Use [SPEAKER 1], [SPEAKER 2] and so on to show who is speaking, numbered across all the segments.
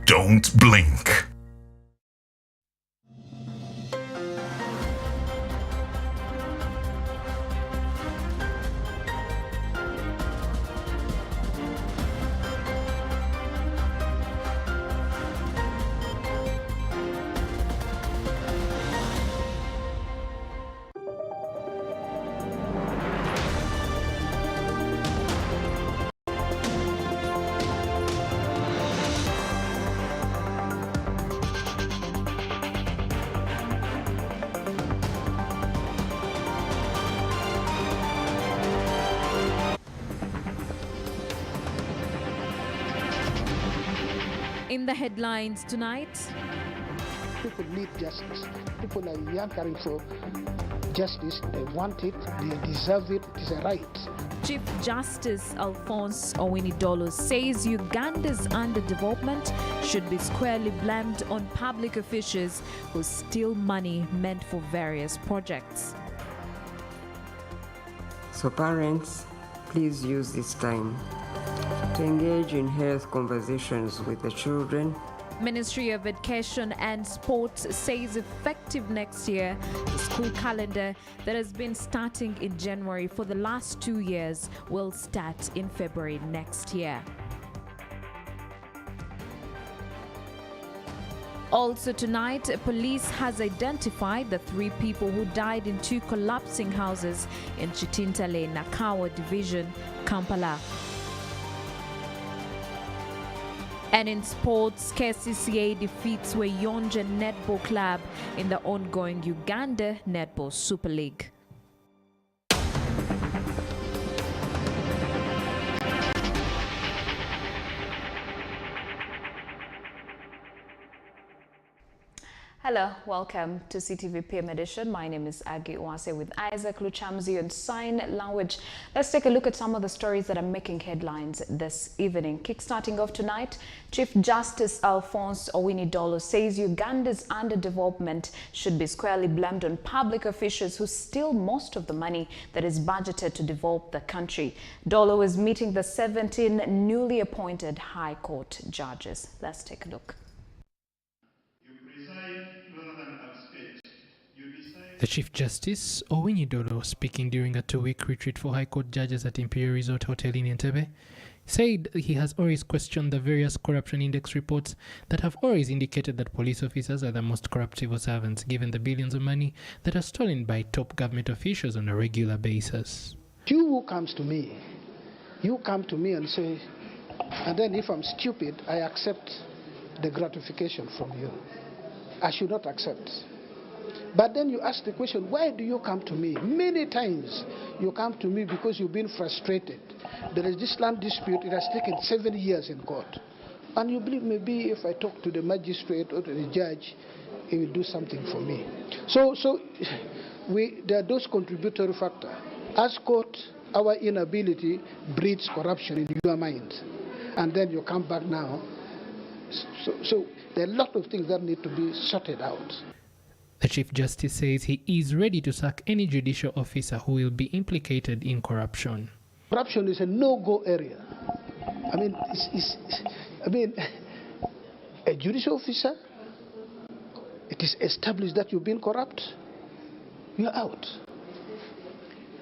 [SPEAKER 1] Don't blink.
[SPEAKER 2] In the headlines tonight,
[SPEAKER 3] people need justice. People are yankering for justice. They want it. They deserve it. It is a right.
[SPEAKER 2] Chief Justice Alphonse Owini-Dollo says Uganda's underdevelopment should be squarely blamed on public officials who steal money meant for various projects.
[SPEAKER 4] So parents, please use this time to engage in health conversations with the children.
[SPEAKER 2] Ministry of Education and Sports says effective next year, the school calendar that has been starting in January for the last 2 years will start in February next year. Also tonight, police has identified the 3 people who died in 2 collapsing houses in Chitintale, Nakawa Division, Kampala. And in sports, KCCA defeats Weyonja Netball Club in the ongoing Uganda Netball Super League. Hello, welcome to CTV PM Edition. My name is Agi Uwase with Isaac Luchamzi on Sign Language. Let's take a look at some of the stories that are making headlines this evening. Kickstarting off tonight, Chief Justice Alphonse Owini-Dollo says Uganda's underdevelopment should be squarely blamed on public officials who steal most of the money that is budgeted to develop the country. Dollo is meeting the 17 newly appointed High Court judges. Let's take a look.
[SPEAKER 5] The Chief Justice, Owini-Dollo, speaking during a 2-week retreat for High Court judges at Imperial Resort Hotel in Entebbe, said he has always questioned the various corruption index reports that have always indicated that police officers are the most corrupt civil servants, given the billions of money that are stolen by top government officials on a regular basis.
[SPEAKER 3] You who comes to me, you come to me and say, and then if I'm stupid, I accept the gratification from you. I should not accept. But then you ask the question, why do you come to me? Many times you come to me because you've been frustrated. There is this land dispute, it has taken 7 years in court. And you believe maybe if I talk to the magistrate or to the judge, he will do something for me. So there are those contributory factors. As court, our inability breeds corruption in your mind. And then you come back now. So there are a lot of things that need to be sorted out.
[SPEAKER 5] The Chief Justice says he is ready to sack any judicial officer who will be implicated in corruption.
[SPEAKER 3] Corruption is a no-go area. I mean, a judicial officer, it is established that you've been corrupt, you're out.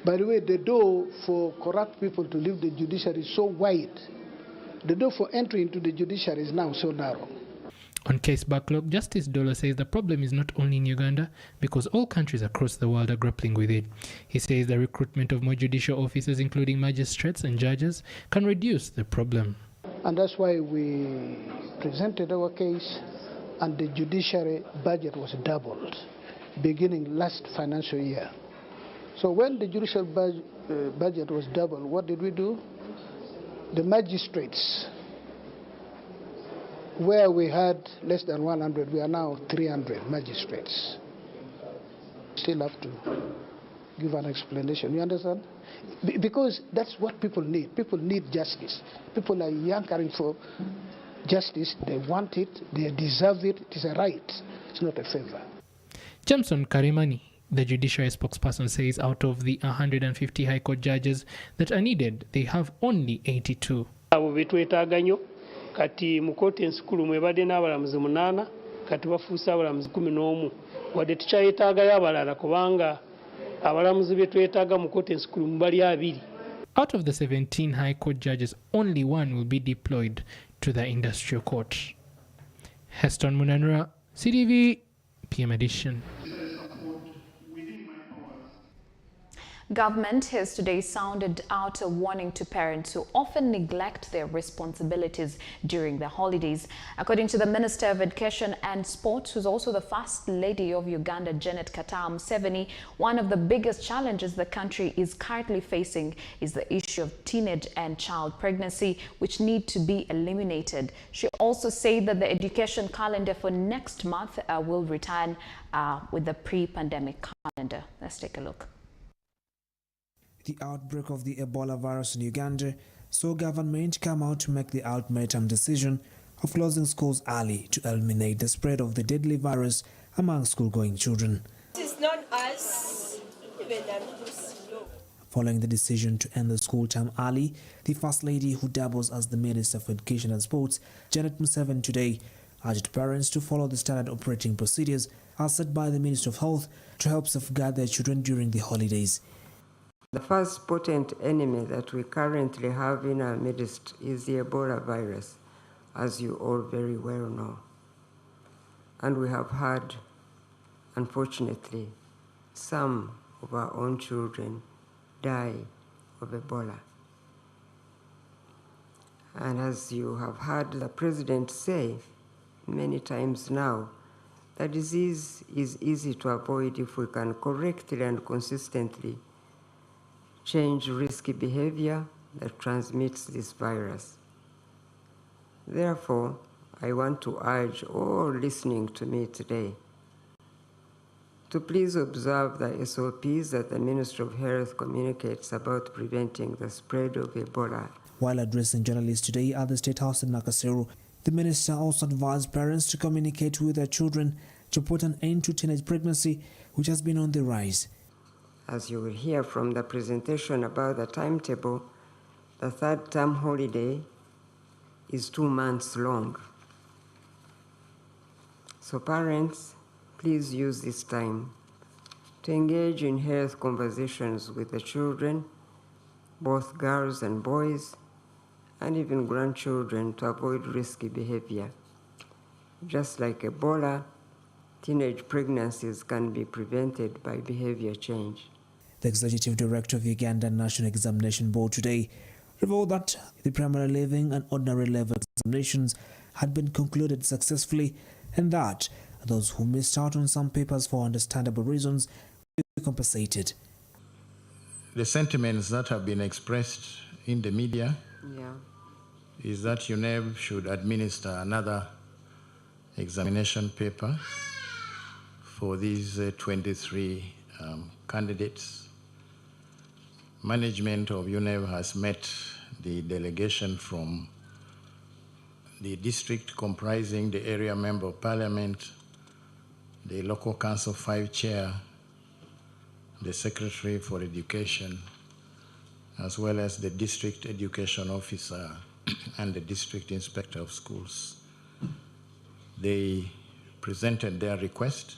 [SPEAKER 3] By the way, the door for corrupt people to leave the judiciary is so wide. The door for entry into the judiciary is now so narrow.
[SPEAKER 5] On case backlog, Justice Dollo says the problem is not only in Uganda because all countries across the world are grappling with it. He says the recruitment of more judicial officers, including magistrates and judges, can reduce the problem.
[SPEAKER 3] And that's why we presented our case, and the judiciary budget was doubled beginning last financial year. So when the judicial budget was doubled, what did we do? The magistrates, where we had less than 100, we are now 300 magistrates. Still have to give an explanation, you understand? Because that's what people need. People need justice. People are yankering for justice. They want it, they deserve it. It is a right, it's not a favor.
[SPEAKER 5] Jameson Karimani, the judiciary spokesperson, says out of the 150 High Court judges that are needed, they have only 82.
[SPEAKER 1] kati mu kooti ensukulu mwebadde n'abalamuzi 8 kati bafuuse abalamuzi 11 wadde tukyayetaagayo abalala kubanga abalamuzi be twetaaga mu kooti ensukulu mubali 2.
[SPEAKER 5] Out of the 17 High Court judges, only one will be deployed to the Industrial Court. Heston Munanura, CTV, PM Edition.
[SPEAKER 2] Government has today sounded out a warning to parents who often neglect their responsibilities during the holidays. According to the Minister of Education and Sports, who's also the First Lady of Uganda, Janet Kata Museveni, one of the biggest challenges the country is currently facing is the issue of teenage and child pregnancy, which need to be eliminated. She also said that the education calendar for next month will return with the pre-pandemic calendar. Let's take a look.
[SPEAKER 6] The outbreak of the Ebola virus in Uganda saw government come out to make the ultimatum decision of closing schools early to eliminate the spread of the deadly virus among school-going children.
[SPEAKER 7] This is not us, even slow.
[SPEAKER 6] Following the decision to end the school term early, the First Lady, who doubles as the Minister for Education and Sports, Janet Museveni, today urged parents to follow the standard operating procedures as set by the Minister of Health to help safeguard their children during the holidays.
[SPEAKER 4] The first potent enemy that we currently have in our midst is the Ebola virus, as you all very well know. And we have had, unfortunately, some of our own children die of Ebola. And as you have heard the President say many times now, the disease is easy to avoid if we can correctly and consistently change risky behavior that transmits this virus. Therefore, I want to urge all listening to me today to please observe the SOPs that the Ministry of Health communicates about preventing the spread of Ebola.
[SPEAKER 6] While addressing journalists today at the State House in Nakasero, the minister also advised parents to communicate with their children to put an end to teenage pregnancy, which has been on the rise.
[SPEAKER 4] As you will hear from the presentation about the timetable, the third term holiday is 2 months long. So parents, please use this time to engage in health conversations with the children, both girls and boys, and even grandchildren, to avoid risky behavior. Just like Ebola, teenage pregnancies can be prevented by behavior change.
[SPEAKER 6] The Executive Director of Uganda National Examination Board today revealed that the primary leaving and ordinary level examinations had been concluded successfully, and that those who missed out on some papers for understandable reasons will be compensated.
[SPEAKER 8] The sentiments that have been expressed in the media is that UNEB should administer another examination paper for these 23 candidates. Management of UNEB has met the delegation from the district comprising the area member of parliament, the local council 5 chair, the secretary for education, as well as the district education officer and the district inspector of schools. They presented their request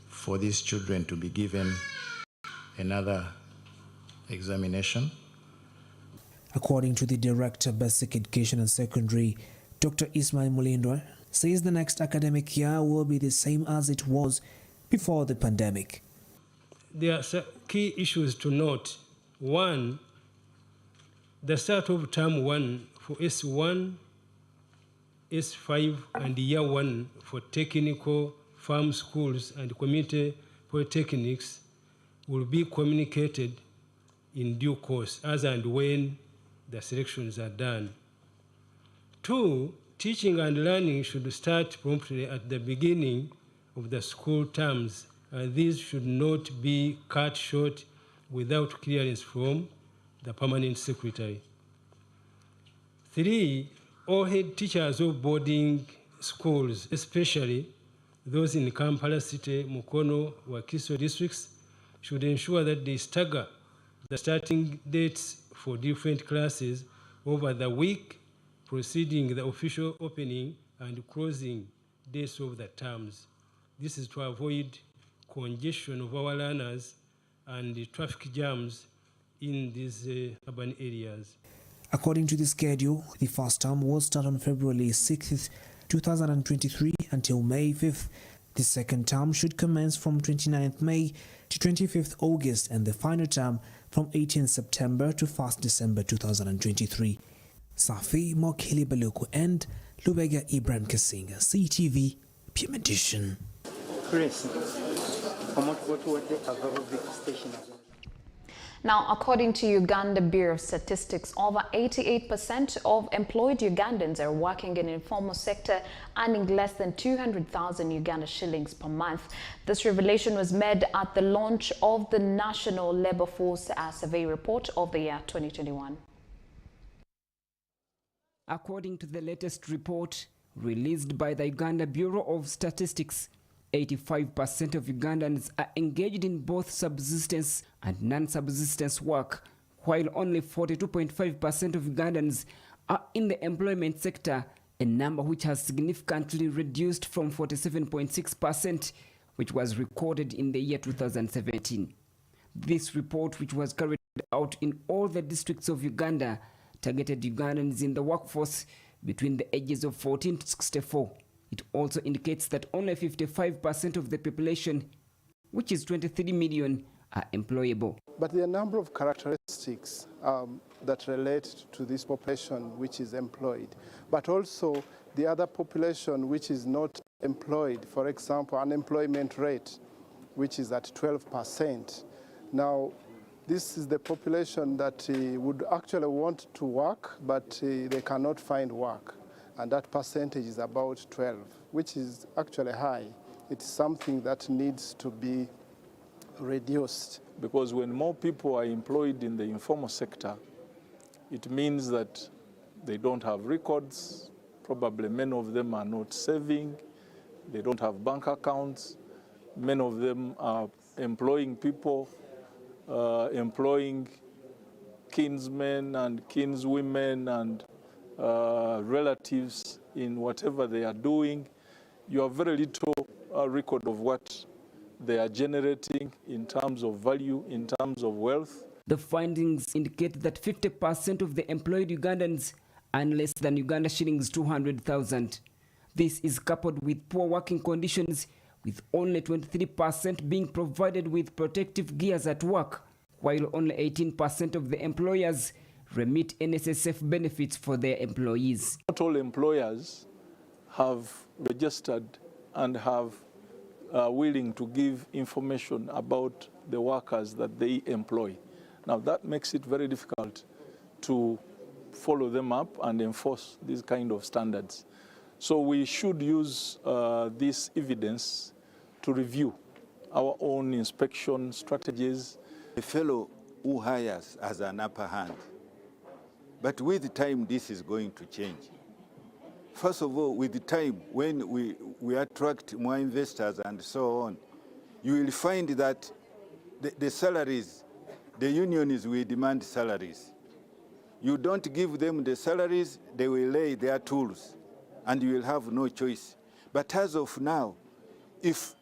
[SPEAKER 8] for these children to be given another examination.
[SPEAKER 6] According to the Director of Basic Education and Secondary, Dr. Ismail Mulindwa says the next academic year will be the same as it was before the pandemic.
[SPEAKER 9] There are key issues to note. One, the start of term 1 for S1, S5, and year 1 for technical farm schools and community polytechnics will be communicated in due course as and when the selections are done. 2, teaching and learning should start promptly at the beginning of the school terms, and these should not be cut short without clearance from the permanent secretary. 3, all head teachers of boarding schools, especially those in Kampala City, Mukono, Wakiso districts, should ensure that they stagger the starting dates for different classes over the week preceding the official opening and closing days of the terms. This is to avoid congestion of our learners and the traffic jams in these urban areas.
[SPEAKER 6] According to the schedule, the first term will start on February 6th, 2023 until May 5th. The second term should commence from 29th May to 25th August and the final term from 18th September to 1st December 2023. Safi Mokili Baluku and Lubega Ibrahim Kasinga, CTV, PM Edition.
[SPEAKER 2] Now, according to Uganda Bureau of Statistics, over 88% of employed Ugandans are working in the informal sector, earning less than 200,000 Uganda shillings per month. This revelation was made at the launch of the National Labour Force Survey Report of the year 2021.
[SPEAKER 10] According to the latest report released by the Uganda Bureau of Statistics, 85% of Ugandans are engaged in both subsistence and non-subsistence work, while only 42.5% of Ugandans are in the employment sector, a number which has significantly reduced from 47.6%, which was recorded in the year 2017. This report, which was carried out in all the districts of Uganda, targeted Ugandans in the workforce between the ages of 14 to 64. It also indicates that only 55% of the population, which is 23 million, are employable.
[SPEAKER 11] But there are a number of characteristics that relate to this population which is employed, but also the other population which is not employed. For example, unemployment rate, which is at 12%. Now, this is the population that would actually want to work, but they cannot find work. And that percentage is about 12, which is actually high. It's something that needs to be reduced.
[SPEAKER 12] Because when more people are employed in the informal sector, it means that they don't have records. Probably many of them are not saving. They don't have bank accounts. Many of them are employing people, employing kinsmen and kinswomen and relatives in whatever they are doing. You have very little record of what they are generating in terms of value, in terms of wealth.
[SPEAKER 10] The findings indicate that 50% of the employed Ugandans earn less than Uganda shillings 200,000. This is coupled with poor working conditions, with only 23% being provided with protective gears at work, while only 18% of the employers remit NSSF benefits for their employees.
[SPEAKER 12] Not all employers have registered and have willing to give information about the workers that they employ. Now that makes it very difficult to follow them up and enforce these kind of standards. So we should use this evidence to review our own inspection strategies.
[SPEAKER 13] The fellow who hires has an upper hand. But with time, this is going to change. First of all, with the time, when we attract more investors and so on, you will find that the salaries, the unions will demand salaries. You don't give them the salaries, they will lay their tools, and you will have no choice. But as of now, if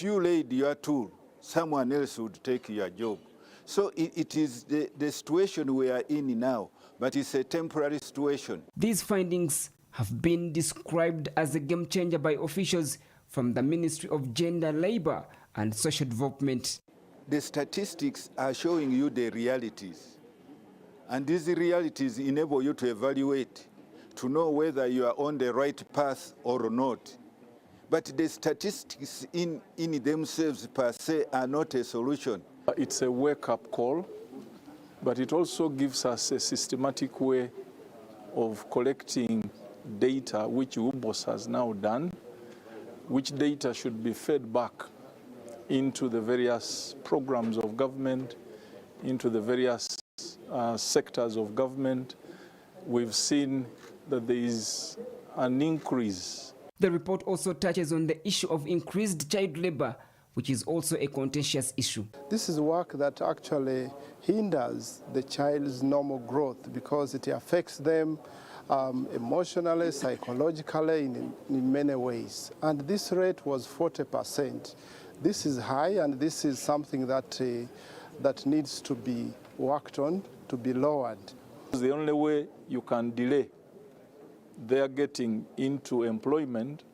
[SPEAKER 13] you laid your tool, someone else would take your job. So it is the situation we are in now, but it's a temporary situation.
[SPEAKER 10] These findings have been described as a game changer by officials from the Ministry of Gender, Labour and Social Development.
[SPEAKER 13] The statistics are showing you the realities, and these realities enable you to evaluate, to know whether you are on the right path or not. But the statistics in themselves per se are not a solution.
[SPEAKER 12] It's a wake-up call, but it also gives us a systematic way of collecting data, which UBOS has now done, which data should be fed back into the various programs of government, into the various sectors of government. We've seen that there is an increase.
[SPEAKER 10] The report also touches on the issue of increased child labor, which is also a contentious issue.
[SPEAKER 11] This is work that actually hinders the child's normal growth because it affects them emotionally, psychologically, in many ways. And this rate was 40%. This is high, and this is something that, that needs to be worked on, to be lowered.
[SPEAKER 12] The only way you can delay their getting into employment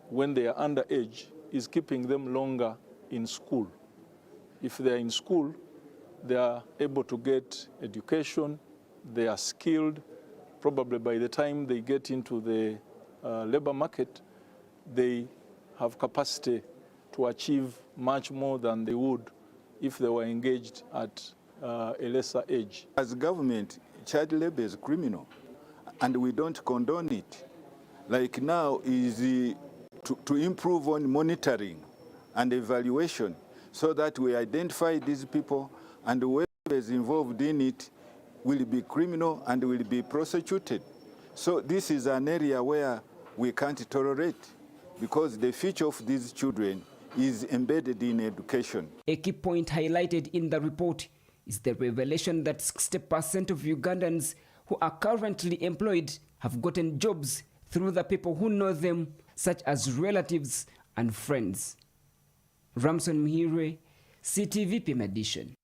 [SPEAKER 12] when they are underage is keeping them longer in school. If they are in school, they are able to get education, they are skilled. Probably by the time they get into the labor market, they have capacity to achieve much more than they would if they were engaged at a lesser age.
[SPEAKER 13] As a government, child labor is criminal, and we don't condone it. Like now is to improve on monitoring and evaluation so that we identify these people, and whoever is involved in it will be criminal and will be prosecuted. So this is an area where we can't tolerate, because the future of these children is embedded in education.
[SPEAKER 10] A key point highlighted in the report is the revelation that 60% of Ugandans who are currently employed have gotten jobs through the people who know them, such as relatives and friends. Ramson Mhire, CTV PM Edition.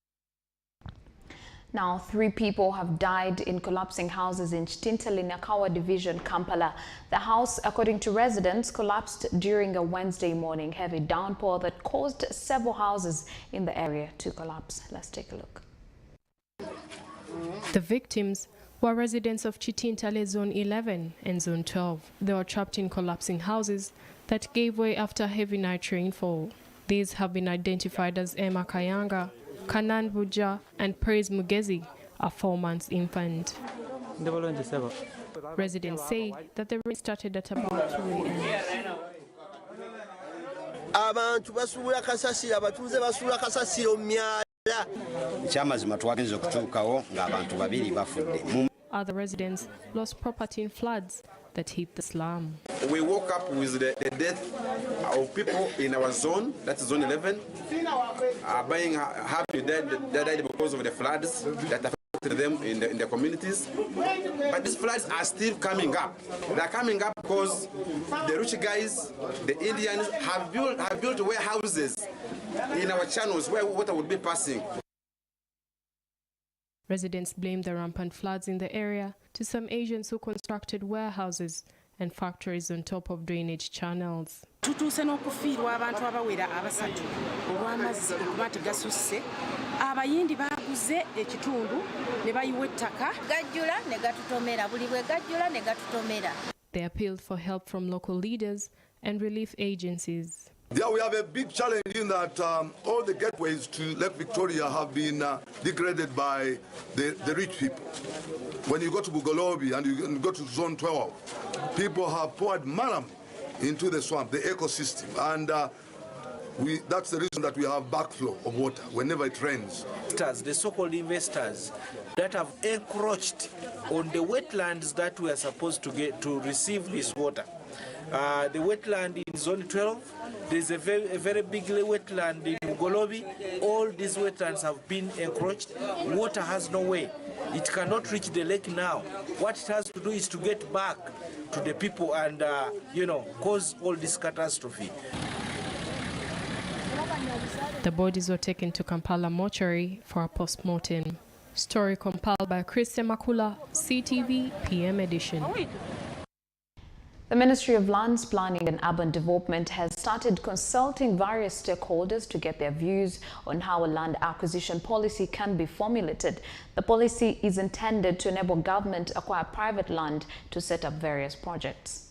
[SPEAKER 2] Now, 3 people have died in collapsing houses in Chitintale, Nakawa Division, Kampala. The house, according to residents, collapsed during a Wednesday morning heavy downpour that caused several houses in the area to collapse. Let's take a look.
[SPEAKER 14] The victims were residents of Chitintale Zone 11 and Zone 12. They were trapped in collapsing houses that gave way after heavy night rainfall. These have been identified as Emma Kayanga, Kanan Buja, and Praise Mugezi, a 4-month infant. Residents say that the rain started at about 2 a.m. Other residents lost property in floods that hit the slum.
[SPEAKER 15] We woke up with the death of people in our zone, that's zone 11, being happy that they died because of the floods that affected them in the communities. But these floods are still coming up. They're coming up because the rich guys, the Indians, have built warehouses in our channels where water would be passing.
[SPEAKER 14] Residents blame the rampant floods in the area to some Asians who constructed warehouses and factories on top of drainage channels.
[SPEAKER 16] Tutuuse n'okufiirwa abantu abawera abasatu olw'amazzi okuba tegasusse abayindi baaguze ekitundu ne bayiwa ettaka gajjula ne gatutomera buli bwe gajjula ne gatutomera.
[SPEAKER 14] They appealed for help from local leaders and relief agencies.
[SPEAKER 17] There we have a big challenge in that all the gateways to Lake Victoria have been degraded by the rich people. When you go to Bugolobi and you go to Zone 12, people have poured mallam into the swamp, the ecosystem, and that's the reason that we have backflow of water whenever it rains.
[SPEAKER 18] The so-called investors that have encroached on the wetlands that we are supposed to get to receive this water. The wetland in Zone 12, there's a very big wetland in Golobi. All these wetlands have been encroached. Water has no way. It cannot reach the lake now. What it has to do is to get back to the people and, cause all this catastrophe.
[SPEAKER 14] The bodies were taken to Kampala mortuary for a post-mortem. Story compiled by Christian Makula, CTV PM Edition.
[SPEAKER 2] The Ministry of Lands, Planning and Urban Development has started consulting various stakeholders to get their views on how a land acquisition policy can be formulated. The policy is intended to enable government to acquire private land to set up various projects.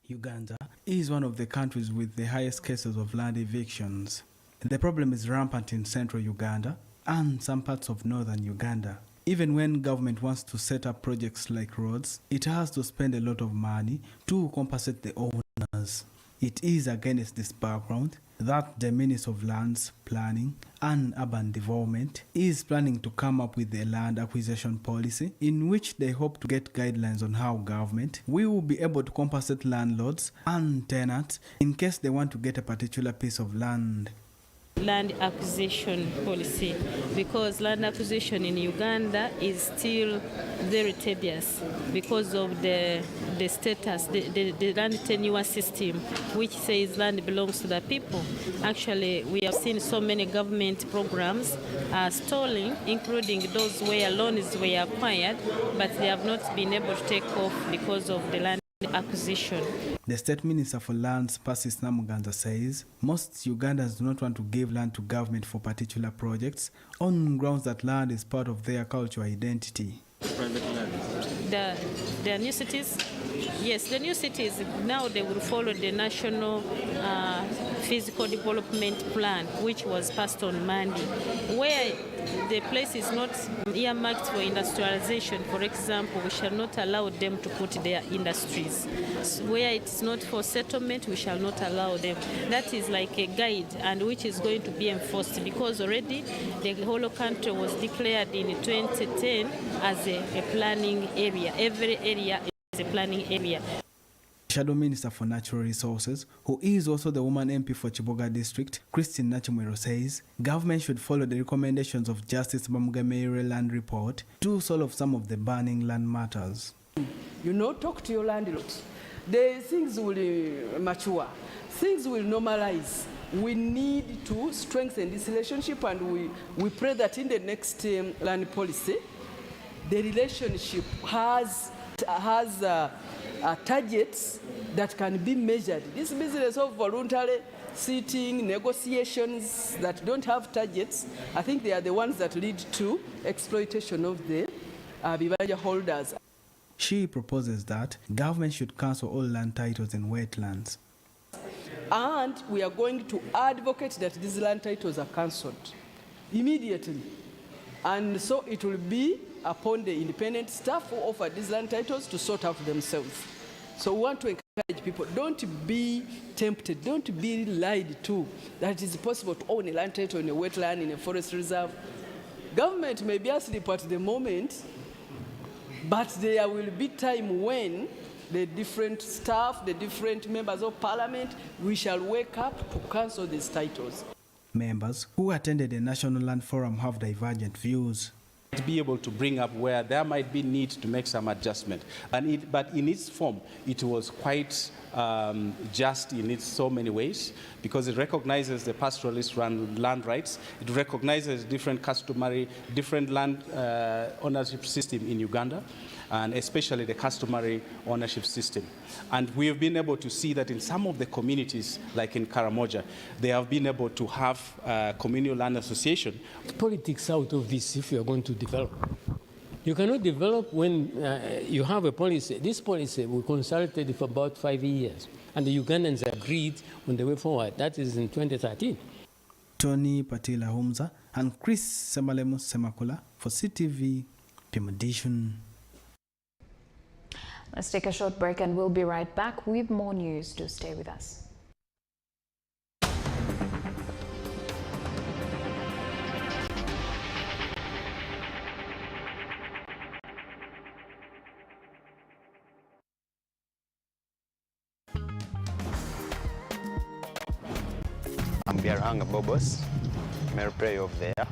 [SPEAKER 19] Uganda is one of the countries with the highest cases of land evictions. The problem is rampant in central Uganda and some parts of northern Uganda. Even when government wants to set up projects like roads, it has to spend a lot of money to compensate the owners. It is against this background that the Ministry of Lands, Planning and Urban Development is planning to come up with a land acquisition policy in which they hope to get guidelines on how government will be able to compensate landlords and tenants in case they want to get a particular piece of land.
[SPEAKER 20] Land acquisition policy, because land acquisition in Uganda is still very tedious because of the status, the land tenure system, which says land belongs to the people. Actually, we have seen so many government programs stalling, including those where loans were acquired, but they have not been able to take off because of the land acquisition.
[SPEAKER 19] The State Minister for Lands, Persis Namuganza, says most Ugandans do not want to give land to government for particular projects on grounds that land is part of their cultural identity.
[SPEAKER 20] Private land. The new cities, yes, the new cities, now they will follow the National Physical Development Plan, which was passed on Monday, where the place is not earmarked for industrialization. For example, we shall not allow them to put their industries. Where it's not for settlement, we shall not allow them. That is like a guide, and which is going to be enforced, because already the whole country was declared in 2010 as a planning area. Every area is a planning area.
[SPEAKER 19] Shadow Minister for Natural Resources, who is also the woman MP for Chiboga District, Christine Nachimwero, says government should follow the recommendations of Justice Bamugameire Land Report to solve some of the burning land matters.
[SPEAKER 21] You know, talk to your landlords. Things will mature. Things will normalize. We need to strengthen this relationship, and we pray that in the next land policy, the relationship has targets that can be measured. This business of voluntary sitting, negotiations that don't have targets, I think they are the ones that lead to exploitation of the bibanja holders.
[SPEAKER 19] She proposes that government should cancel all land titles in wetlands.
[SPEAKER 21] And we are going to advocate that these land titles are cancelled immediately. And so it will be upon the independent staff who offer these land titles to sort out themselves. So we want to encourage people, don't be tempted, don't be lied to that it is possible to own a land title in a wetland, in a forest reserve. Government may be asleep at the moment, but there will be time when the different staff, the different members of parliament, we shall wake up to cancel these titles.
[SPEAKER 19] Members who attended the National Land Forum have divergent views.
[SPEAKER 22] To be able to bring up where there might be need to make some adjustment, but in its form, it was quite just in its so many ways, because it recognizes the pastoralist land rights, it recognizes different land ownership system in Uganda, and especially the customary ownership system. And we have been able to see that in some of the communities, like in Karamoja, they have been able to have communal land association.
[SPEAKER 23] Politics out of this if you are going to develop. You cannot develop when you have a policy. This policy we consulted for about 5 years, and the Ugandans agreed on the way forward. That is in 2013.
[SPEAKER 19] Tony Patila Humza and Chris Semalemu Semakula for CTV PM Edition.
[SPEAKER 2] Let's take a short break and we'll be right back with more news. Do stay with us.
[SPEAKER 24] I'm Biarhanga Bobos, Mayor Player of the Year,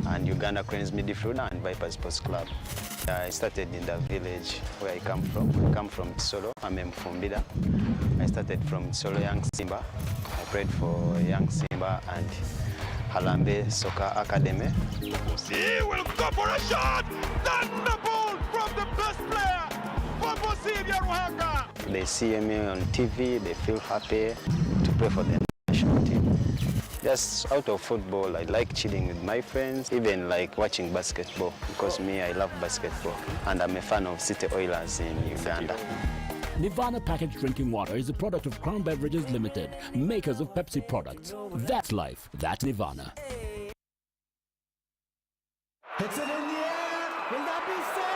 [SPEAKER 24] and Uganda Cranes Midfielder and Vipers Sports Club. I started in the village where I come from. I come from Tsolo. I'm from Bida. I started from Tsolo Young Simba. I played for Young Simba and Halambe Soccer Academy.
[SPEAKER 25] He will go for a shot! Thunderbolt from the best player, Bobosi Biarhanga.
[SPEAKER 24] They see me on TV, they feel happy to play for the national team. Just out of football, I like chilling with my friends, even like watching basketball, because me, I love basketball, and I'm a fan of City Oilers in Uganda.
[SPEAKER 26] Nirvana Packaged Drinking Water is a product of Crown Beverages Limited, makers of Pepsi products. That's life, that's Nirvana.
[SPEAKER 25] Hits it in the air, will that be set?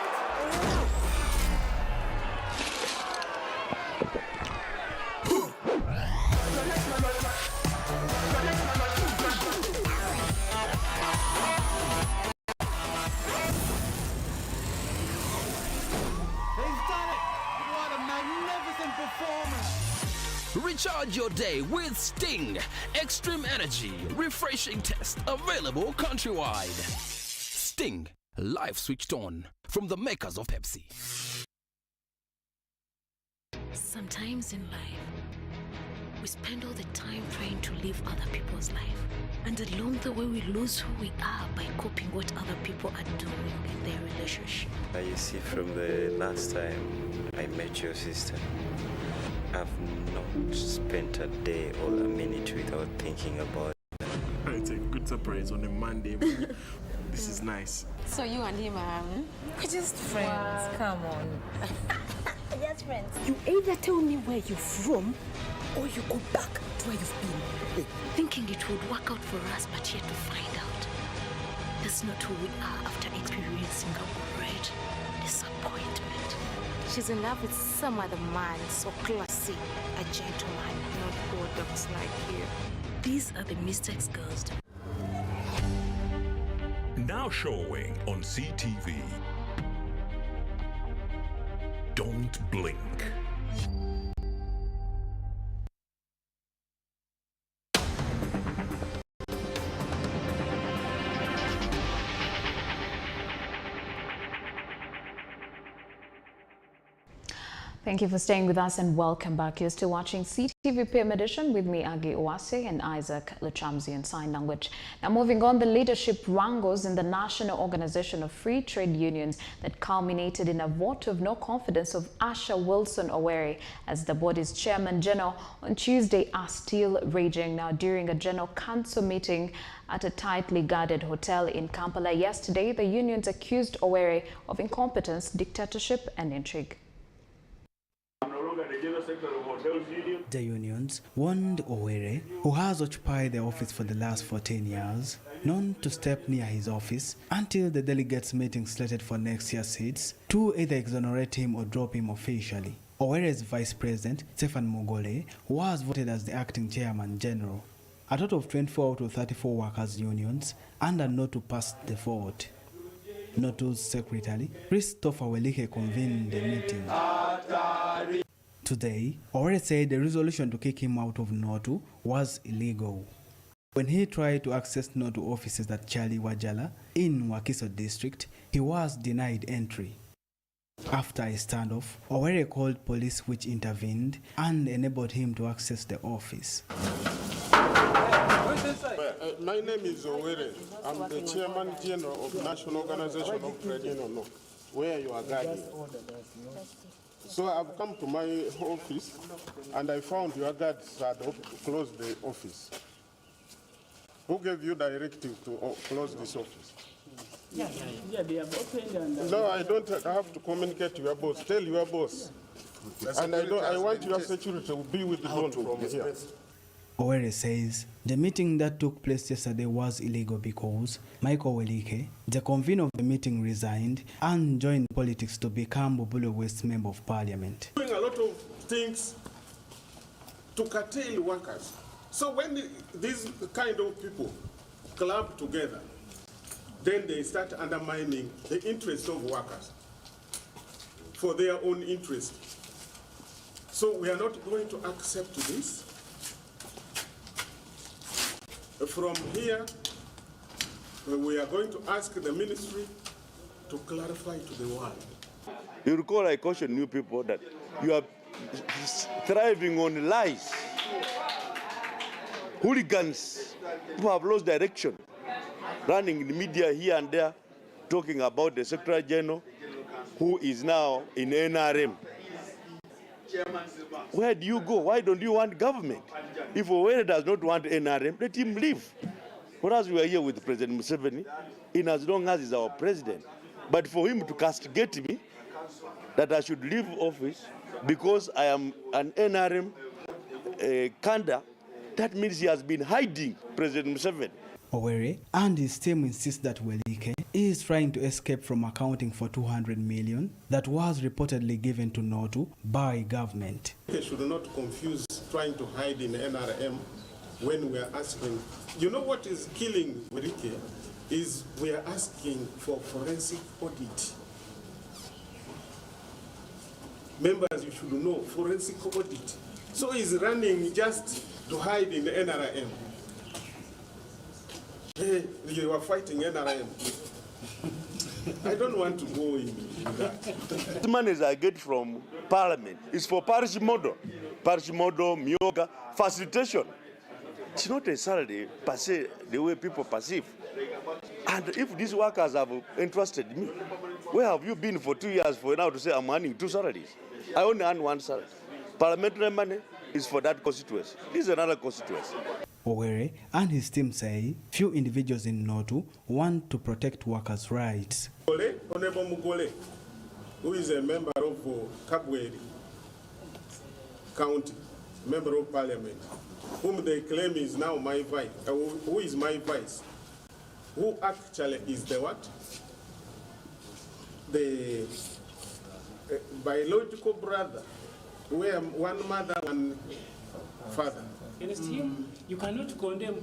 [SPEAKER 1] performance. Recharge your day with Sting. Extreme energy, refreshing taste, available countrywide. Sting, life switched on, from the makers of Pepsi.
[SPEAKER 3] Sometimes in life, we spend all the time trying to live other people's life. And along the way, we lose who we are by copying what other people are doing in their relationship.
[SPEAKER 4] You see, from the last time I met your sister, I've not spent a day or a minute without thinking about it.
[SPEAKER 5] It's a good surprise on a Monday. This is nice.
[SPEAKER 7] So you and him are just friends. Wow. Come on. Just friends. You either tell me where you're from or you go back to where you've been.
[SPEAKER 3] Thinking it would work out for us, but yet to find out that's not who we are after experiencing a great disappointment.
[SPEAKER 7] She's in love with some other man, so classy, a gentleman, not bulldogs like you.
[SPEAKER 3] These are the mistakes girls do.
[SPEAKER 8] Now showing on CTV. Don't blink.
[SPEAKER 2] Thank you for staying with us and welcome back. You're still watching CTV PM Edition with me, Agi Owase, and Isaac Luchamzi in Sign Language. Now moving on, the leadership wrangles in the National Organization of Free Trade Unions that culminated in a vote of no confidence of Asha Wilson Owere as the body's chairman general on Tuesday are still raging. Now during a general council meeting at a tightly guarded hotel in Kampala yesterday, the unions accused Owere of incompetence, dictatorship and intrigue.
[SPEAKER 19] The unions warned Owere, who has occupied the office for the last 14 years, not to step near his office until the delegates meeting slated for next year sits, to either exonerate him or drop him officially. Owere's vice president, Stephen Mogole, was voted as the acting chairman general. A total of 24 out of 34 workers' unions under no to pass the vote. NOTU's secretary, Christopher Welike, convened the meeting. Today, Owere said the resolution to kick him out of NOTU was illegal. When he tried to access NOTU offices at Charlie Wajala in Wakiso district, he was denied entry. After a standoff, Owere called police which intervened and enabled him to access the office.
[SPEAKER 27] My name is Owere. I'm the Chairman General of National Organization of Trade Unions, where you are guarding. So I've come to my office and I found your guards had closed the office. Who gave you directive to close this office?
[SPEAKER 21] Yeah, they have opened and...
[SPEAKER 27] No, I don't have to communicate to your boss. Tell your boss. And I want your security to be withdrawn from here.
[SPEAKER 19] Owere says the meeting that took place yesterday was illegal because Michael Welike, the convener of the meeting, resigned and joined politics to become Bobolo West Member of Parliament.
[SPEAKER 27] Doing a lot of things to curtail workers. So when these kind of people club together, then they start undermining the interests of workers for their own interest. So we are not going to accept this. From here, we are going to ask the ministry to clarify to the world.
[SPEAKER 28] You recall I cautioned you people that you are thriving on lies. Hooligans who have lost direction, running in the media here and there, talking about the Secretary General who is now in NRM. Where do you go? Why don't you want government? If Owere does not want NRM, let him leave. For us, we are here with President Museveni, in as long as he's our president. But for him to castigate me, that I should leave office because I am an NRM candor, that means he has been hiding President Museveni.
[SPEAKER 19] Owere and his team insist that Welike is trying to escape from accounting for 200 million that was reportedly given to NOTU by government.
[SPEAKER 27] They should not confuse trying to hide in NRM when we are asking. You know what is killing Welike is we are asking for forensic audit. Members, you should know, forensic audit. So he's running just to hide in the NRM. Hey, you are fighting NRM. I don't want to go in that.
[SPEAKER 28] The monies I get from Parliament is for parish model, myoga, facilitation. It's not a salary per se, the way people perceive. And if these workers have entrusted me, where have you been for 2 years for now to say I'm earning 2 salaries? I only earn 1 salary. Parliamentary money is for that constituency. This is another constituency.
[SPEAKER 19] Owere and his team say few individuals in Notu want to protect workers' rights.
[SPEAKER 27] Honorable Mugole, who is a member of Kabweri County, member of Parliament, whom they claim is now my vice, who is my vice, who actually is the what? The biological brother, where one mother, one father.
[SPEAKER 6] Against him, you cannot condemn.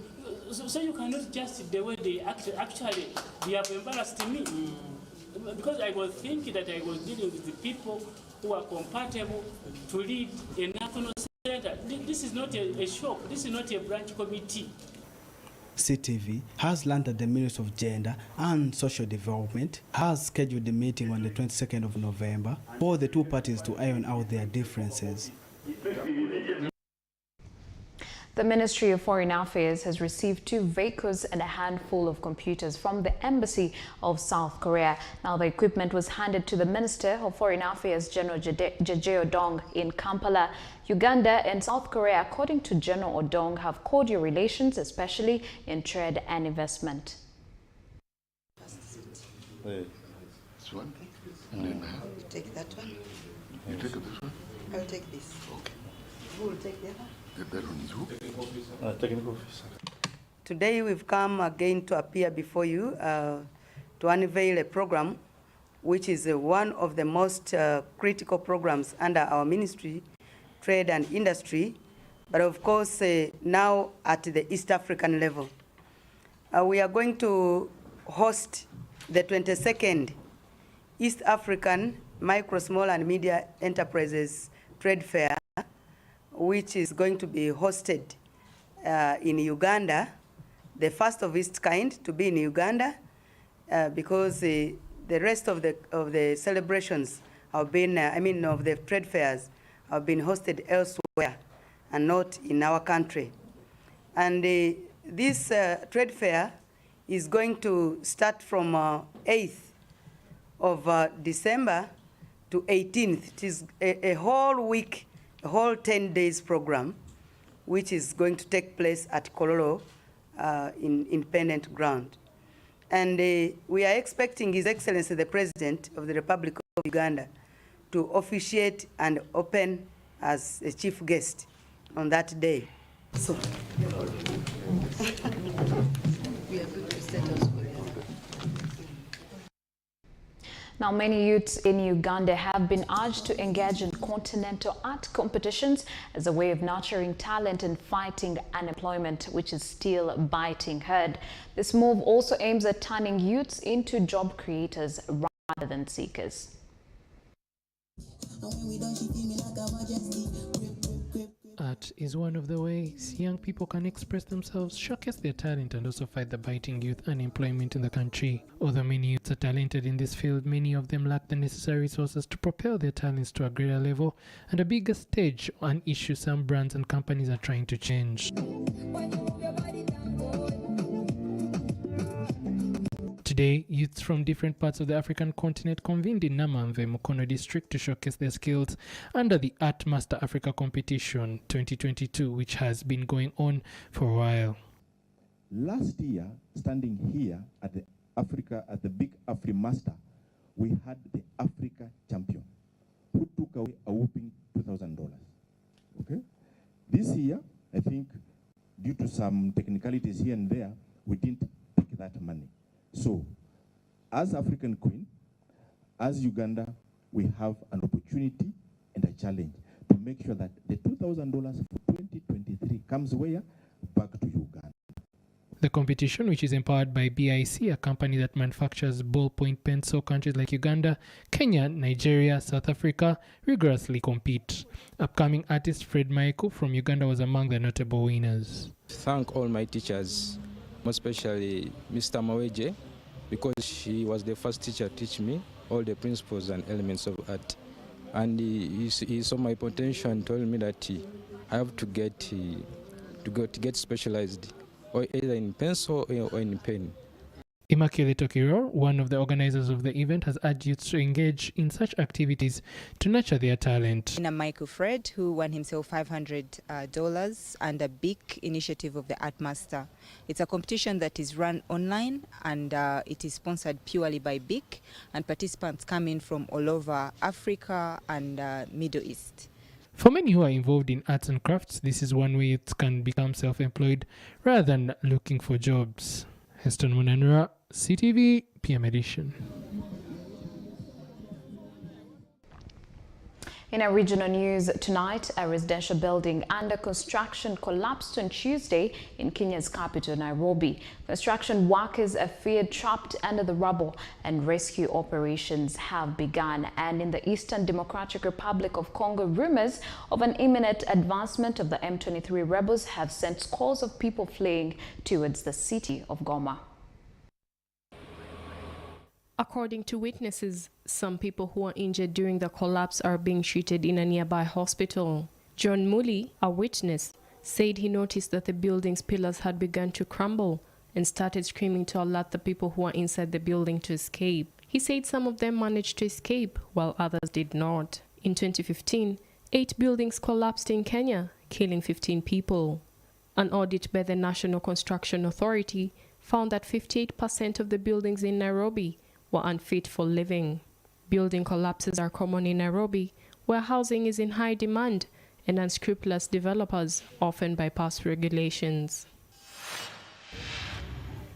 [SPEAKER 6] So you cannot just the way they actually they have embarrassed me. Because I was thinking that I was dealing with the people who are compatible to lead a national center. This is not a shock. This is not a branch committee.
[SPEAKER 19] CTV has learned that the Ministry of Gender and Social Development has scheduled a meeting on the 22nd of November for the two parties to iron out their differences.
[SPEAKER 2] The Ministry of Foreign Affairs has received 2 vehicles and a handful of computers from the Embassy of South Korea. Now, the equipment was handed to the Minister of Foreign Affairs, General Jeje Odong, in Kampala. Uganda and South Korea, according to General Odong, have cordial relations, especially in trade and investment.
[SPEAKER 9] This one? And then
[SPEAKER 10] You take that one.
[SPEAKER 9] you take this one?
[SPEAKER 10] I'll take this.
[SPEAKER 9] Okay.
[SPEAKER 10] Who will take the other?
[SPEAKER 9] That one is who?
[SPEAKER 10] Technical officer. Today we've come again to appear before you to unveil a program which is one of the most critical programs under our ministry, trade and industry, but of course now at the East African level. We are going to host the 22nd East African Micro, Small and Media Enterprises Trade Fair, which is going to be hosted in Uganda, the first of its kind to be in Uganda, because the rest of the celebrations have been, of the trade fairs have been hosted elsewhere and not in our country. And this trade fair is going to start from 8th of December to 18th. It is a whole week, a whole 10 days program, which is going to take place at Kololo in Independent Ground. And we are expecting His Excellency the President of the Republic of Uganda to officiate and open as a chief guest on that day. So, we are going to set us.
[SPEAKER 2] Now, many youths in Uganda have been urged to engage in continental art competitions as a way of nurturing talent and fighting unemployment, which is still biting hard. This move also aims at turning youths into job creators rather than seekers.
[SPEAKER 11] Art is one of the ways young people can express themselves, showcase their talent, and also fight the biting youth unemployment in the country. Although many youths are talented in this field, many of them lack the necessary resources to propel their talents to a greater level and a bigger stage, an issue some brands and companies are trying to change. Today, youths from different parts of the African continent convened in Namamve, Mukono district to showcase their skills under the Art Master Africa Competition 2022, which has been going on for a while.
[SPEAKER 12] Last year, standing here at the big AfriMaster, we had the Africa champion who took away a whooping $2,000. Okay? This year, I think, due to some technicalities here and there, we didn't take that money. So, as African Queen, as Uganda, we have an opportunity and a challenge to make sure that the $2,000 for 2023 comes where? Back to Uganda.
[SPEAKER 11] The competition, which is empowered by BIC, a company that manufactures ballpoint pens, so countries like Uganda, Kenya, Nigeria, South Africa rigorously compete. Upcoming artist Fred Michael from Uganda was among the notable winners.
[SPEAKER 13] Thank all my teachers, most especially Mr. Maweje, because she was the first teacher to teach me all the principles and elements of art. And he saw my potential and told me that I have to get specialized, or either in pencil or in pen.
[SPEAKER 11] Immaculate Okiro, one of the organizers of the event, has urged youths to engage in such activities to nurture their talent.
[SPEAKER 14] Michael Fred, who won himself $500 under BIC initiative of the Art Master. It's a competition that is run online, and it is sponsored purely by BIC, and participants come in from all over Africa and Middle East.
[SPEAKER 11] For many who are involved in arts and crafts, this is one way youths can become self-employed rather than looking for jobs. Heston Munanura, CTV, PM Edition.
[SPEAKER 2] In our regional news tonight, a residential building under construction collapsed on Tuesday in Kenya's capital, Nairobi. Construction workers are feared trapped under the rubble, and rescue operations have begun. And in the Eastern Democratic Republic of Congo, rumors of an imminent advancement of the M23 rebels have sent scores of people fleeing towards the city of Goma.
[SPEAKER 15] According to witnesses, some people who were injured during the collapse are being treated in a nearby hospital. John Muli, a witness, said he noticed that the building's pillars had begun to crumble and started screaming to alert the people who were inside the building to escape. He said some of them managed to escape, while others did not. In 2015, 8 buildings collapsed in Kenya, killing 15 people. An audit by the National Construction Authority found that 58% of the buildings in Nairobi were unfit for living. Building collapses are common in Nairobi, where housing is in high demand and unscrupulous developers often bypass regulations.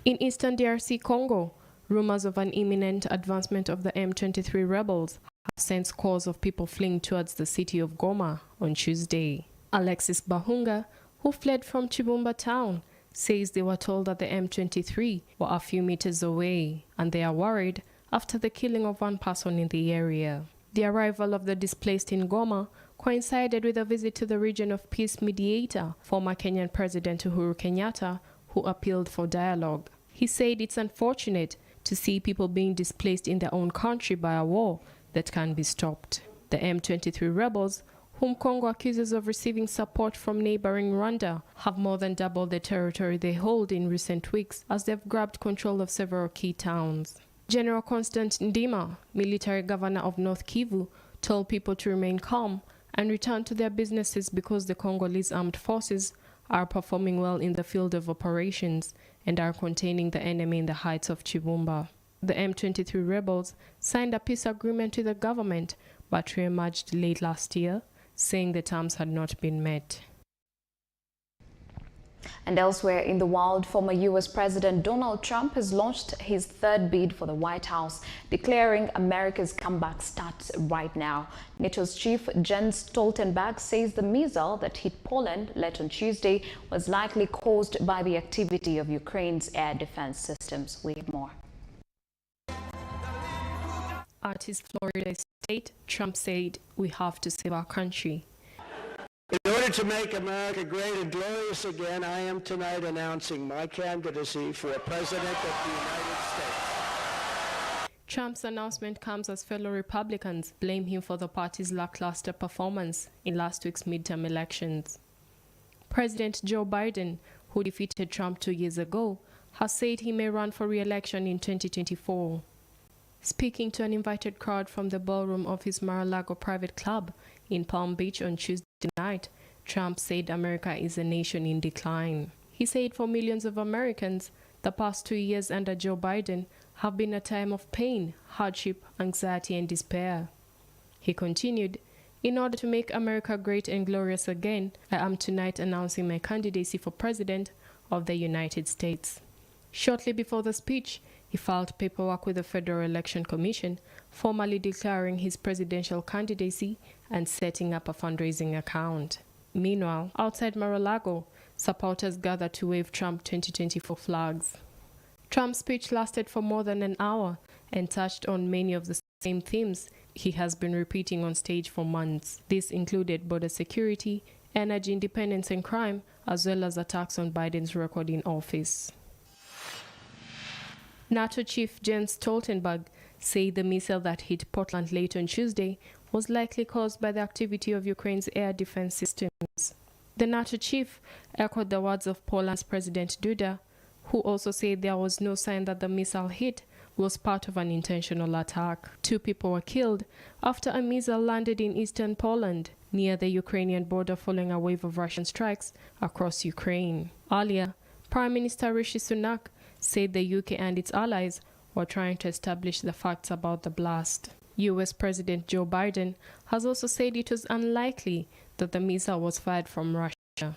[SPEAKER 15] In eastern DRC Congo, rumors of an imminent advancement of the M23 rebels have sent scores of people fleeing towards the city of Goma on Tuesday. Alexis Bahunga, who fled from Chibumba town, says they were told that the M23 were a few meters away, and they are worried after the killing of one person in the area. The arrival of the displaced in Goma coincided with a visit to the region of peace mediator, former Kenyan President Uhuru Kenyatta, who appealed for dialogue. He said it's unfortunate to see people being displaced in their own country by a war that can be stopped. The M23 rebels, whom Congo accuses of receiving support from neighboring Rwanda, have more than doubled the territory they hold in recent weeks as they've grabbed control of several key towns. General Constant Ndima, military governor of North Kivu, told people to remain calm and return to their businesses because the Congolese armed forces are performing well in the field of operations and are containing the enemy in the heights of Chibumba. The M23 rebels signed a peace agreement with the government but re-emerged late last year, saying the terms had not been met.
[SPEAKER 2] And elsewhere in the world, former U.S. President Donald Trump has launched his third bid for the White House, declaring America's comeback starts right now. NATO's chief Jens Stoltenberg says the missile that hit Poland late on Tuesday was likely caused by the activity of Ukraine's air defense systems. We have more.
[SPEAKER 15] At his Florida estate, Trump said, "We have to save our country."
[SPEAKER 16] In order to make America great and glorious again, I am tonight announcing my candidacy for President of the United States.
[SPEAKER 15] Trump's announcement comes as fellow Republicans blame him for the party's lackluster performance in last week's midterm elections. President Joe Biden, who defeated Trump 2 years ago, has said he may run for re-election in 2024. Speaking to an invited crowd from the ballroom of his Mar-a-Lago private club in Palm Beach on Tuesday night, Trump said America is a nation in decline. He said for millions of Americans, the past 2 years under Joe Biden have been a time of pain, hardship, anxiety, and despair. He continued, "In order to make America great and glorious again, I am tonight announcing my candidacy for President of the United States." Shortly before the speech, he filed paperwork with the Federal Election Commission, formally declaring his presidential candidacy and setting up a fundraising account. Meanwhile, outside Mar-a-Lago, supporters gathered to wave Trump 2024 flags. Trump's speech lasted for more than an hour and touched on many of the same themes he has been repeating on stage for months. This included border security, energy independence and crime, as well as attacks on Biden's record in office. NATO Chief Jens Stoltenberg said the missile that hit Portland late on Tuesday was likely caused by the activity of Ukraine's air defense systems. The NATO chief echoed the words of Poland's President Duda, who also said there was no sign that the missile hit was part of an intentional attack. 2 people were killed after a missile landed in eastern Poland, near the Ukrainian border following a wave of Russian strikes across Ukraine. Earlier, Prime Minister Rishi Sunak said the UK and its allies were trying to establish the facts about the blast. US President Joe Biden has also said it was unlikely that the missile was fired from Russia.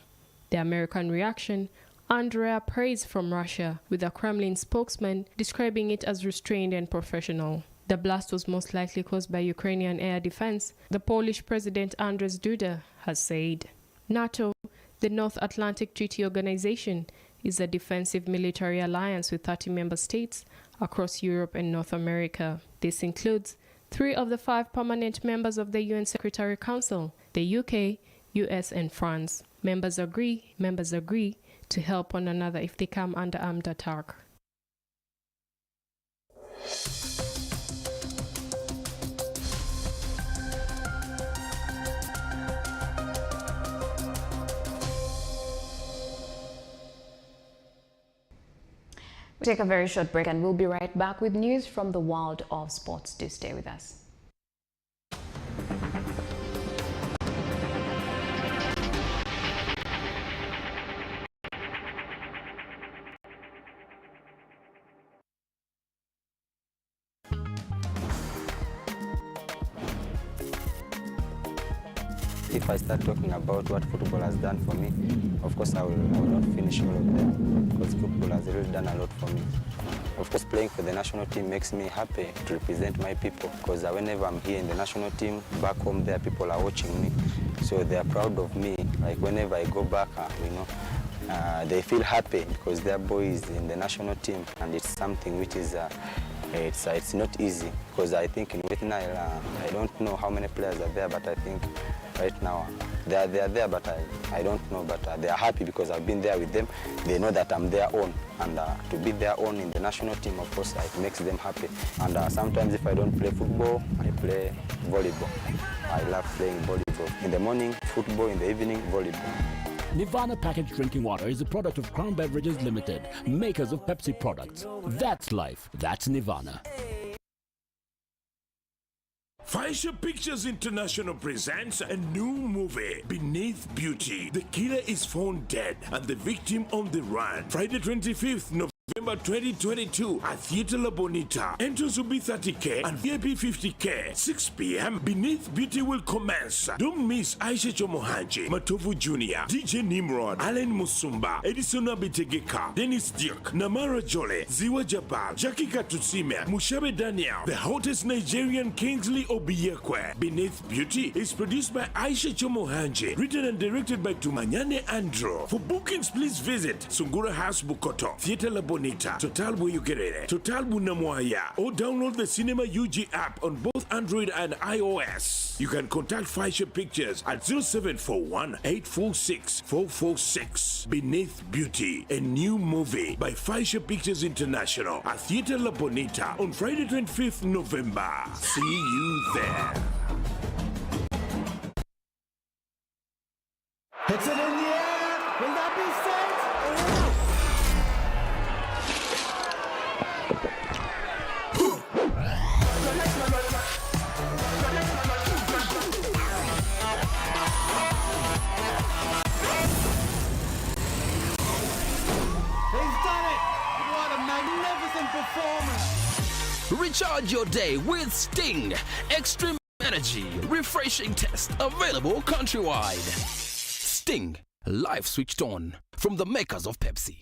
[SPEAKER 15] The American reaction earned rare praise from Russia, with a Kremlin spokesman describing it as restrained and professional. The blast was most likely caused by Ukrainian air defense, the Polish President Andrzej Duda has said. NATO, the North Atlantic Treaty Organization, is a defensive military alliance with 30 member states across Europe and North America. This includes 3 of the 5 permanent members of the UN Secretary Council, the UK, US, and France. Members agree to help one another if they come under armed attack.
[SPEAKER 2] We take a very short break and we'll be right back with news from the world of sports. Do stay with us.
[SPEAKER 4] If I start talking about what football has done for me, of course I will not finish all of them, because football has really done a lot for me. Of course, playing for the national team makes me happy to represent my people, because whenever I'm here in the national team, back home there, people are watching me. So they are proud of me. Like whenever I go back, they feel happy because their boy is in the national team, and it's something which is it's not easy, because I think in West Nile, I don't know how many players are there, but I think right now they are there, but I don't know, but they are happy because I've been there with them. They know that I'm their own, and to be their own in the national team, of course, it makes them happy. And sometimes if I don't play football, I play volleyball. I love playing volleyball. In the morning, football; in the evening, volleyball.
[SPEAKER 17] Nirvana packaged drinking water is a product of Crown Beverages Limited, makers of Pepsi products. That's life. That's Nirvana.
[SPEAKER 8] Faisha Pictures International presents a new movie, Beneath Beauty. The killer is found dead and the victim on the run. Friday 25th November 2022 at Theatre La Bonita. Entrance will be 30K and VIP 50K. 6 p.m. Beneath Beauty will commence. Don't miss Aisha Chomohanji, Matovu Jr., DJ Nimrod, Allen Musumba, Edison Abitegeka, Dennis Duke, Namara Jole, Ziwa Jabal, Jackie Katutsime, Mushabe Daniel, the hottest Nigerian Kingsley Obiyekwe. Beneath Beauty is produced by Aisha Chomohanji, written and directed by Tumanyane Andrew. For bookings, please visit Sungura House Bukoto, Theatre La Bonita, Total Buyugerere, Total Bunamwaya, or download the Cinema UG app on both Android and iOS. You can contact Faisha Pictures at 0741 846 446. Beneath Beauty, a new movie by Faisha Pictures International at Theatre La Bonita on Friday 25th November. See you there.
[SPEAKER 18] Hits it in the air. Will that be set?
[SPEAKER 1] Recharge your day with Sting. Extreme energy, refreshing taste, available countrywide. Sting, life switched on, from the makers of Pepsi.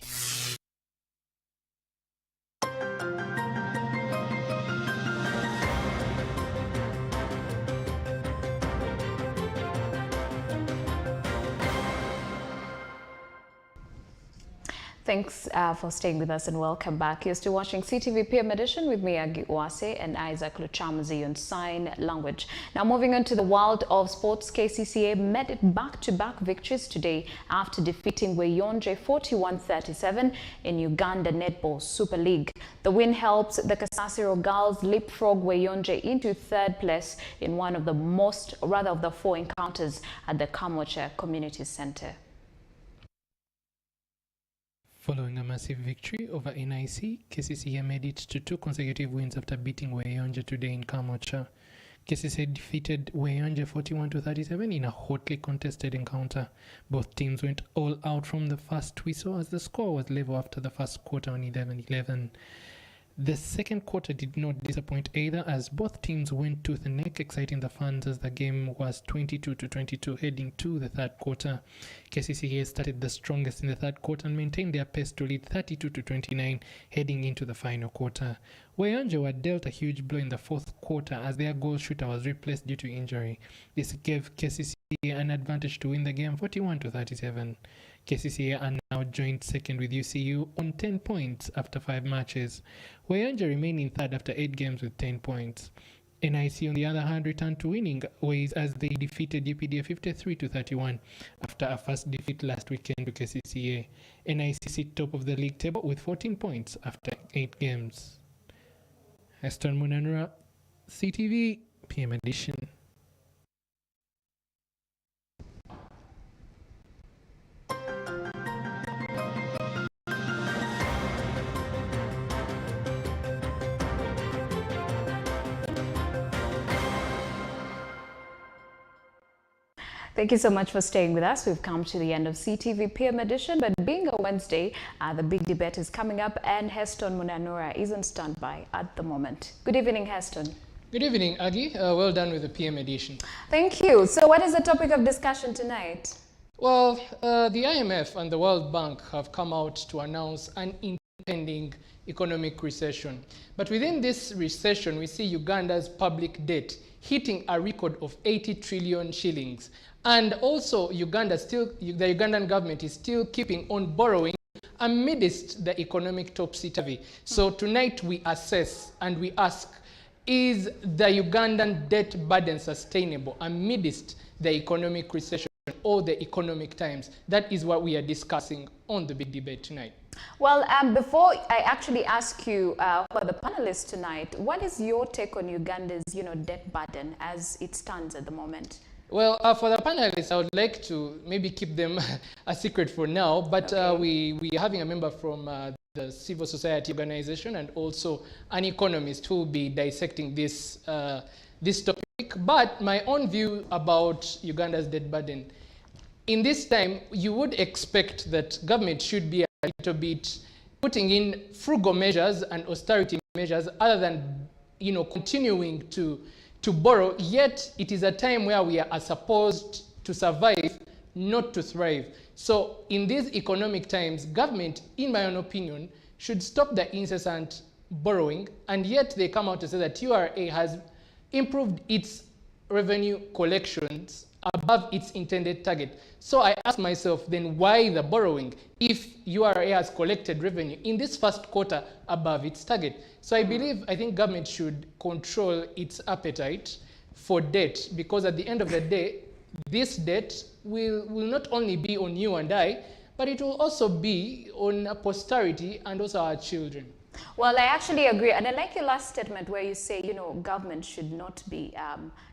[SPEAKER 2] Thanks for staying with us and welcome back. You're still watching CTV PM Edition with me, Agi Uwase, and Isaac Luchamzi on sign language. Now moving on to the world of sports, KCCA made it back-to-back victories today after defeating Weyonje 41-37 in Uganda Netball Super League. The win helps the Kasasiro girls leapfrog Weyonje into third place in one of the four encounters at the Kamocha Community Center.
[SPEAKER 11] Following a massive victory over NIC, KCCA made it to 2 consecutive wins after beating Weyonje today in Kamocha. KCCA defeated Weyonje 41-37 in a hotly contested encounter. Both teams went all out from the first whistle as the score was level after the first quarter on 11-11. The second quarter did not disappoint either as both teams went tooth and neck, exciting the fans as the game was 22-22 heading to the third quarter. KCCA started the strongest in the third quarter and maintained their pace to lead 32-29 heading into the final quarter. Weyonje were dealt a huge blow in the fourth quarter as their goal shooter was replaced due to injury. This gave KCCA an advantage to win the game 41-37. KCCA are now joint second with UCU on 10 points after 5 matches. Weyonje remain in third after 8 games with 10 points. NIC, on the other hand, returned to winning ways as they defeated UPDA 53-31 after a first defeat last weekend to KCCA. NIC sit top of the league table with 14 points after 8 games. Heston Munanura, CTV, PM Edition.
[SPEAKER 2] Thank you so much for staying with us. We've come to the end of CTV PM Edition, but being a Wednesday, the big debate is coming up and Heston Munanura is on standby at the moment. Good evening, Heston.
[SPEAKER 11] Good evening, Agi. Well done with the PM Edition.
[SPEAKER 2] Thank you. So what is the topic of discussion tonight?
[SPEAKER 11] Well, the IMF and the World Bank have come out to announce an impending economic recession. But within this recession, we see Uganda's public debt hitting a record of 80 trillion shillings. And also, the Ugandan government is still keeping on borrowing amidst the economic topsy-turvy. So tonight we assess and we ask, is the Ugandan debt burden sustainable amidst the economic recession or the economic times? That is what we are discussing on the big debate tonight.
[SPEAKER 2] Well, before I actually ask you for the panelists tonight, what is your take on Uganda's, debt burden as it stands at the moment?
[SPEAKER 11] Well, for the panelists, I would like to maybe keep them a secret for now, but okay. We are having a member from the civil society organization and also an economist who will be dissecting this, this topic. But my own view about Uganda's debt burden, in this time, you would expect that government should be a little bit putting in frugal measures and austerity measures other than, continuing to borrow, yet it is a time where we are supposed to survive, not to thrive. So in these economic times, government, in my own opinion, should stop the incessant borrowing, and yet they come out to say that URA has improved its revenue collections above its intended target. So I ask myself, then why the borrowing if URA has collected revenue in this first quarter above its target? So I think government should control its appetite for debt, because at the end of the day, this debt will not only be on you and I, but it will also be on posterity and also our children.
[SPEAKER 2] Well, I actually agree. And I like your last statement where you say, government should not be,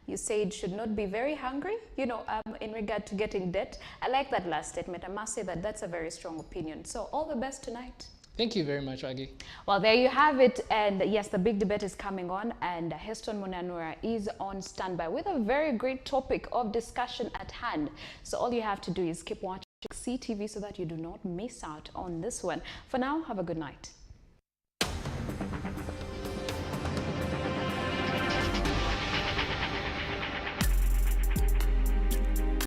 [SPEAKER 2] you say it should not be very hungry, in regard to getting debt. I like that last statement. I must say that that's a very strong opinion. So all the best tonight.
[SPEAKER 11] Thank you very much, Agi.
[SPEAKER 2] Well, there you have it. And yes, the big debate is coming on, and Heston Munanura is on standby with a very great topic of discussion at hand. So all you have to do is keep watching CTV so that you do not miss out on this one. For now, have a good night.